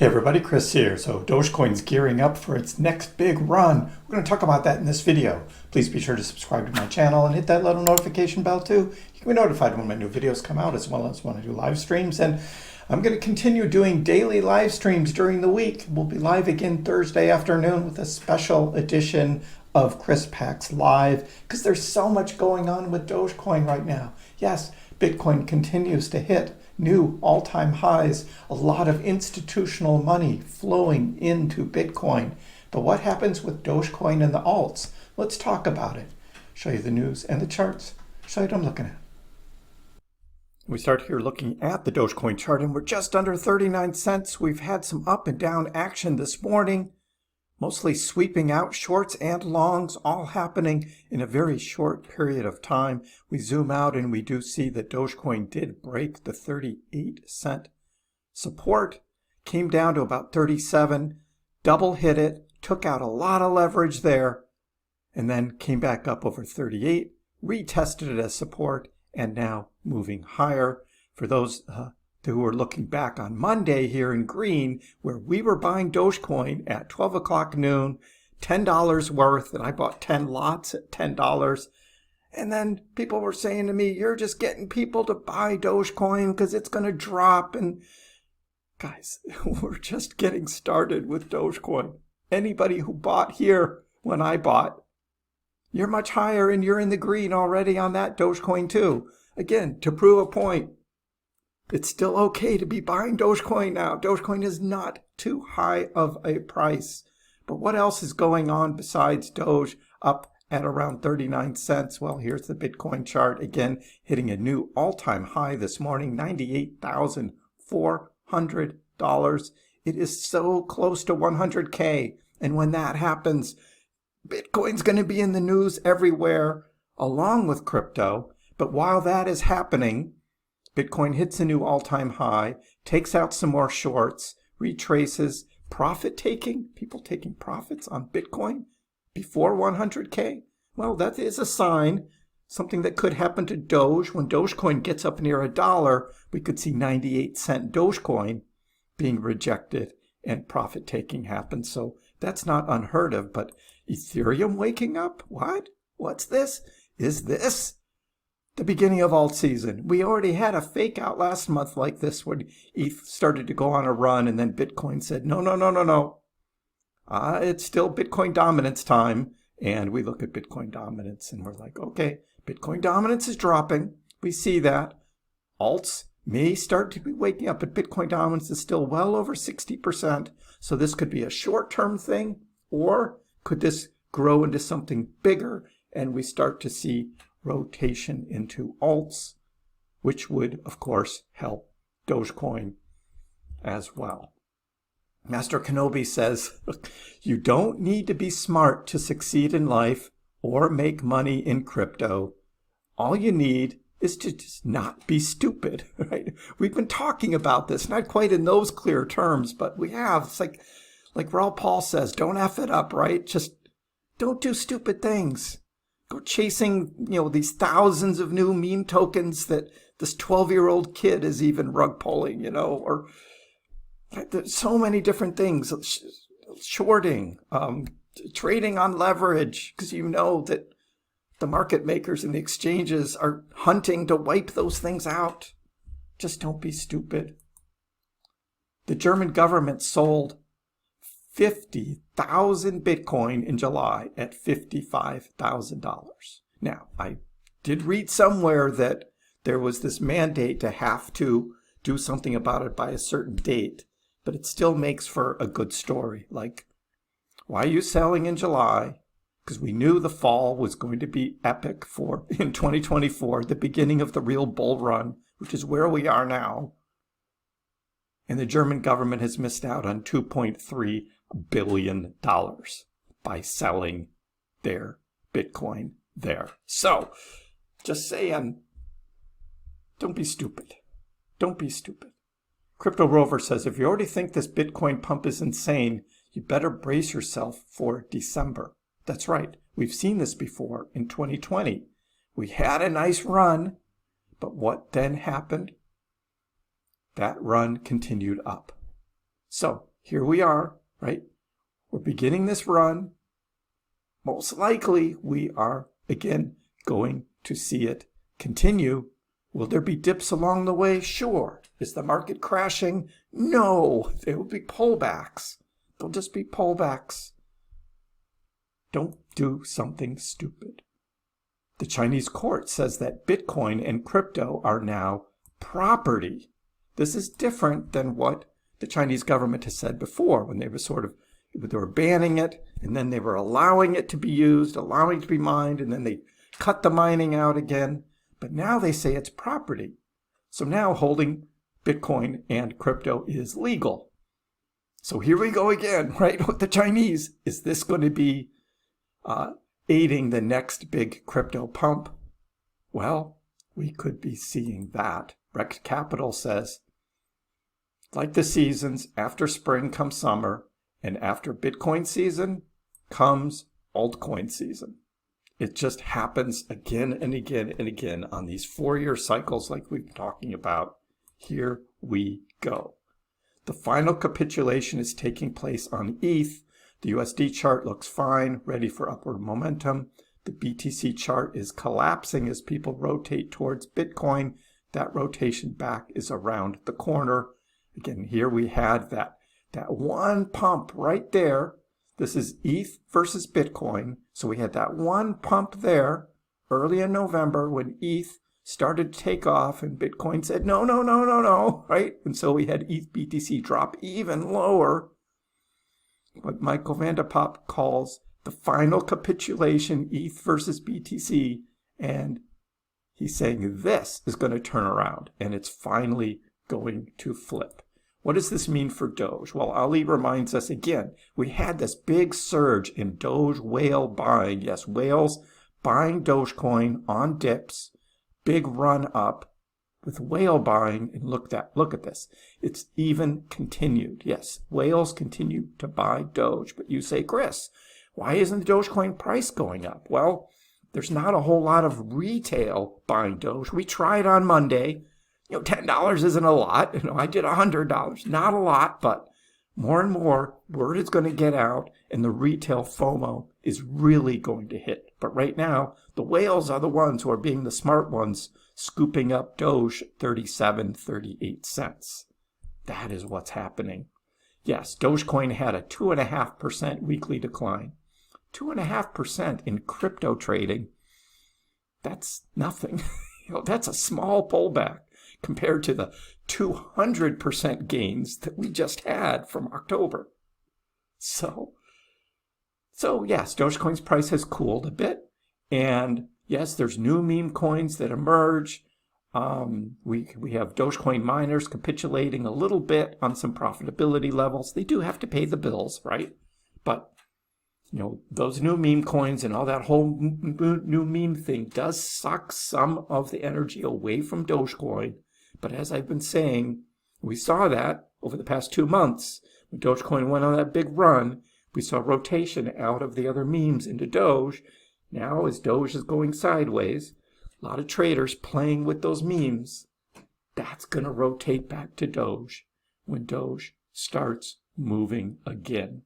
Hey everybody, Chris here. So Dogecoin's gearing up for its next big run. We're going to talk about that in this video. Please be sure to subscribe to my channel and hit that little notification bell too. You can be notified when my new videos come out, as well as when I do live streams. And I'm going to continue doing daily live streams during the week. We'll be live again Thursday afternoon with a special edition of Chris Packs Live, because there's so much going on with Dogecoin right now. Yes, Bitcoin continues to hit new all-time highs, a lot of institutional money flowing into Bitcoin. But what happens with Dogecoin and the alts? Let's talk about it. Show you the news and the charts. Show you what I'm looking at. We start here looking at the Dogecoin chart, and we're just under 39 cents. We've had some up and down action this morning, mostly sweeping out shorts and longs, all happening in a very short period of time. We zoom out and we do see that Dogecoin did break the 38 cent support, came down to about 37, double hit it, took out a lot of leverage there, and then came back up over 38, retested it as support, and now moving higher. For those who are looking back on Monday here in green, where we were buying Dogecoin at 12 o'clock noon, $10 worth, and I bought 10 lots at $10. And then people were saying to me, you're just getting people to buy Dogecoin because it's going to drop. And guys, we're just getting started with Dogecoin. Anybody who bought here when I bought, you're much higher and you're in the green already on that Dogecoin too. Again, to prove a point, it's still okay to be buying Dogecoin now. Dogecoin is not too high of a price. But what else is going on besides Doge up at around 39 cents? Well, here's the Bitcoin chart again, hitting a new all-time high this morning, $98,400. It is so close to 100K. And when that happens, Bitcoin's going to be in the news everywhere, along with crypto. But while that is happening, Bitcoin hits a new all-time high, takes out some more shorts, retraces, profit taking, people taking profits on Bitcoin before 100K. Well, that is a sign, something that could happen to Doge. When Dogecoin gets up near $1, we could see 98 cent Dogecoin being rejected and profit taking happen. So that's not unheard of. But Ethereum waking up? What? What's this? Is this the beginning of alt season? We already had a fake out last month like this when ETH started to go on a run, and then Bitcoin said, no. It's still Bitcoin dominance time. And we look at Bitcoin dominance and we're like, okay, Bitcoin dominance is dropping. We see that. Alts may start to be waking up, but Bitcoin dominance is still well over 60%. So this could be a short-term thing, or could this grow into something bigger and we start to see rotation into alts, which would, of course, help Dogecoin as well. Master Kenobi says, you don't need to be smart to succeed in life or make money in crypto. All you need is to just not be stupid, right? We've been talking about this, not quite in those clear terms, but we have. It's like Raoul Paul says, don't F it up, right? Just don't do stupid things. Go chasing, these thousands of new meme tokens that this 12-year-old kid is even rug pulling, or there's so many different things. Shorting, trading on leverage, because that the market makers and the exchanges are hunting to wipe those things out. Just don't be stupid. The German government sold 50,000 Bitcoin in July at $55,000. Now, I did read somewhere that there was this mandate to have to do something about it by a certain date, but it still makes for a good story. Like, why are you selling in July? Because we knew the fall was going to be epic in 2024, the beginning of the real bull run, which is where we are now. And the German government has missed out on $2.3 billion by selling their Bitcoin there. So, just saying, don't be stupid. Don't be stupid. Crypto Rover says, if you already think this Bitcoin pump is insane, you better brace yourself for December. That's right. We've seen this before in 2020. We had a nice run, but what then happened? That run continued up. So here we are, right? We're beginning this run. Most likely, we are, again, going to see it continue. Will there be dips along the way? Sure. Is the market crashing? No. There will be pullbacks. They'll just be pullbacks. Don't do something stupid. The Chinese court says that Bitcoin and crypto are now property. This is different than what the Chinese government has said before, when they were banning it, and then they were allowing it to be used, allowing it to be mined, and then they cut the mining out again. But now they say it's property. So now holding Bitcoin and crypto is legal. So here we go again, right? With the Chinese. Is this going to be aiding the next big crypto pump? Well, we could be seeing that. Rex Capital says, like the seasons, after spring comes summer, and after Bitcoin season comes altcoin season. It just happens again and again and again on these 4-year cycles like we've been talking about. Here we go. The final capitulation is taking place on ETH. The USD chart looks fine, ready for upward momentum. The BTC chart is collapsing as people rotate towards Bitcoin. That rotation back is around the corner. Again, here we had that one pump right there. This is ETH versus Bitcoin. So we had that one pump there early in November when ETH started to take off and Bitcoin said, no, no, no, no, no, right? And so we had ETH BTC drop even lower. What Michael Vanderpop calls the final capitulation, ETH versus BTC. And he's saying this is going to turn around and it's finally going to flip. What does this mean for Doge? Well, Ali reminds us again, we had this big surge in Doge whale buying. Yes, whales buying Dogecoin on dips, big run up with whale buying. And look at this. It's even continued. Yes, whales continue to buy Doge. But you say, Chris, why isn't the Dogecoin price going up? Well, there's not a whole lot of retail buying Doge. We tried on Monday. $10 isn't a lot. I did $100. Not a lot, but more and more word is going to get out and the retail FOMO is really going to hit. But right now, the whales are the ones who are being the smart ones, scooping up Doge 37, 38 cents. That is what's happening. Yes, Dogecoin had a 2.5% weekly decline. 2.5% in crypto trading. That's nothing. That's a small pullback compared to the 200% gains that we just had from October. So yes, Dogecoin's price has cooled a bit. And yes, there's new meme coins that emerge. We have Dogecoin miners capitulating a little bit on some profitability levels. They do have to pay the bills, right? But those new meme coins and all that whole new meme thing does suck some of the energy away from Dogecoin. But as I've been saying, we saw that over the past 2 months. When Dogecoin went on that big run, we saw rotation out of the other memes into Doge. Now, as Doge is going sideways, a lot of traders playing with those memes. That's going to rotate back to Doge when Doge starts moving again.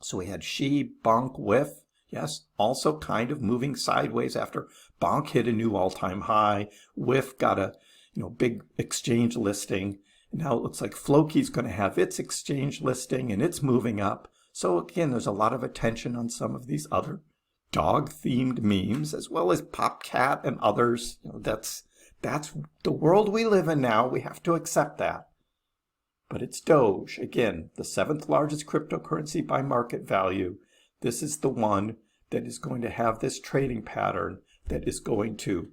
So we had Xi, Bonk, WIF. Yes, also kind of moving sideways after Bonk hit a new all-time high. WIF got a big exchange listing. And now it looks like Floki's going to have its exchange listing and it's moving up. So again, there's a lot of attention on some of these other dog-themed memes, as well as PopCat and others. That's the world we live in now. We have to accept that. But it's Doge, again, the 7th largest cryptocurrency by market value. This is the one that is going to have this trading pattern that is going to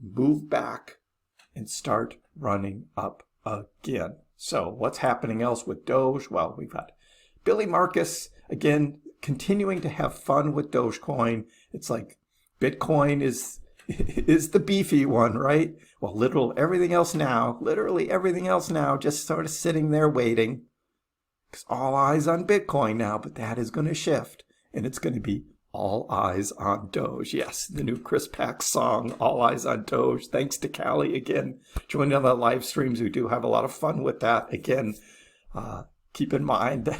move back and start running up again. So what's happening else with Doge? Well, we've got Billy Marcus, again, continuing to have fun with Dogecoin. It's like Bitcoin is the beefy one, right? Well, literally everything else now, just sort of sitting there waiting. Because all eyes on Bitcoin now, but that is going to shift. And it's going to be all eyes on Doge. Yes, the new Chris Pack song, All Eyes on Doge. Thanks to Callie again, joining on the live streams. We do have a lot of fun with that. Again, keep in mind that,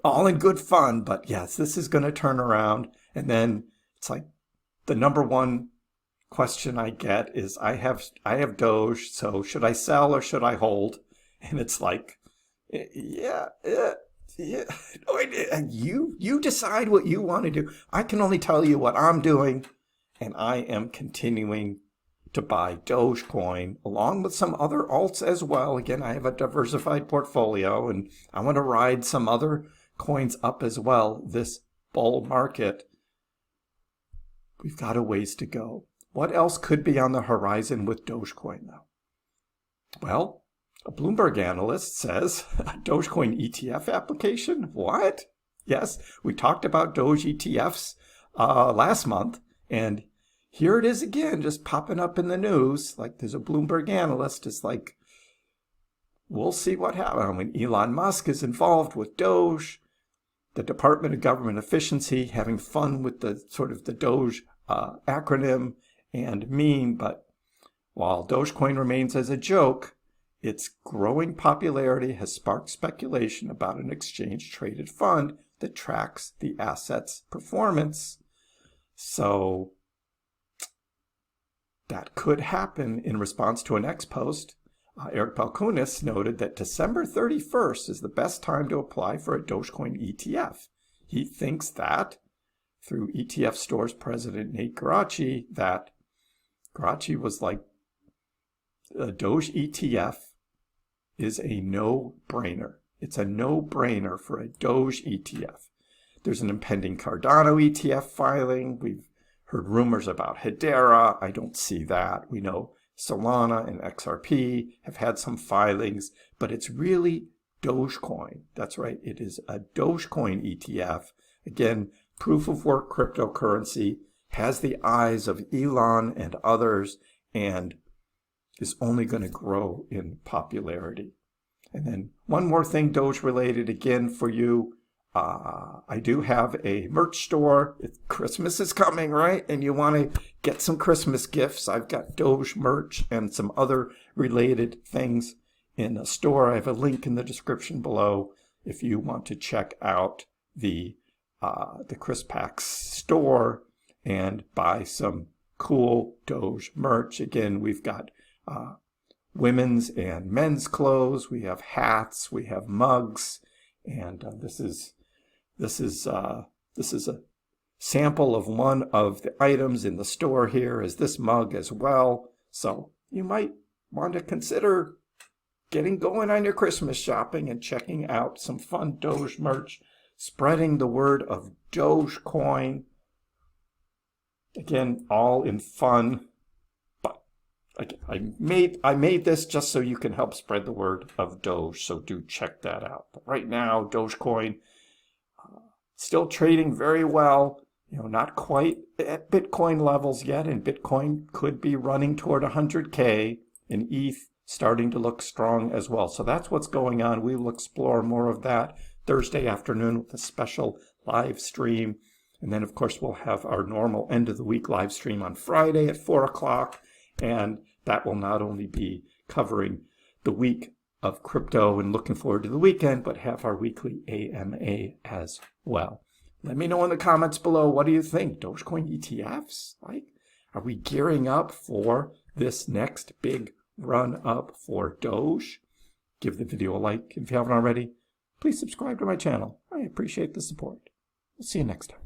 all in good fun, but yes, this is going to turn around. And then it's like the number one question I get is, I have Doge, so should I sell or should I hold? And it's like, yeah. You decide what you want to do. I can only tell you what I'm doing, and I am continuing to buy Dogecoin along with some other alts as well. Again, I have a diversified portfolio, and I want to ride some other coins up as well. This bull market, we've got a ways to go. What else could be on the horizon with Dogecoin, though? Well, a Bloomberg analyst says a Dogecoin ETF application. What? Yes, we talked about Doge ETFs last month, and here it is again, just popping up in the news. Like, there's a Bloomberg analyst. It's like, we'll see what happens. I mean, Elon Musk is involved with Doge, the Department of Government Efficiency having fun with the sort of the Doge acronym and meme. But while Dogecoin remains as a joke, its growing popularity has sparked speculation about an exchange-traded fund that tracks the asset's performance. So that could happen. In response to an X post, Eric Balkunis noted that December 31st is the best time to apply for a Dogecoin ETF. He thinks that, through ETF Store's president Nate Geraci, that Geraci was like, a Doge ETF is a no-brainer. It's a no-brainer for a Doge ETF. There's an impending Cardano ETF filing. We've heard rumors about Hedera. I don't see that. We know Solana and XRP have had some filings, but it's really Dogecoin. That's right. It is a Dogecoin ETF. Again, proof of work cryptocurrency, has the eyes of Elon and others, and is only going to grow in popularity. And then one more thing Doge related again for you. I do have a merch store. Christmas is coming, right? And you want to get some Christmas gifts. I've got Doge merch and some other related things in a store. I have a link in the description below if you want to check out the ChrisPax store and buy some cool Doge merch. Again, we've got women's and men's clothes. We have hats. We have mugs, and this is a sample of one of the items in the store here, is this mug as well. So you might want to consider getting going on your Christmas shopping and checking out some fun Doge merch, spreading the word of Dogecoin. Again, all in fun. But I made this just so you can help spread the word of Doge, so do check that out. But right now, Dogecoin still trading very well, not quite at Bitcoin levels yet, and Bitcoin could be running toward 100K, and ETH starting to look strong as well. So that's what's going on. We will explore more of that Thursday afternoon with a special live stream. And then, of course, we'll have our normal end of the week live stream on Friday at 4 o'clock. And that will not only be covering the week of crypto and looking forward to the weekend, but have our weekly AMA as well. Let me know in the comments below, what do you think? Dogecoin ETFs? Are we gearing up for this next big run up for Doge? Give the video a like if you haven't already. Please subscribe to my channel. I appreciate the support. We'll see you next time.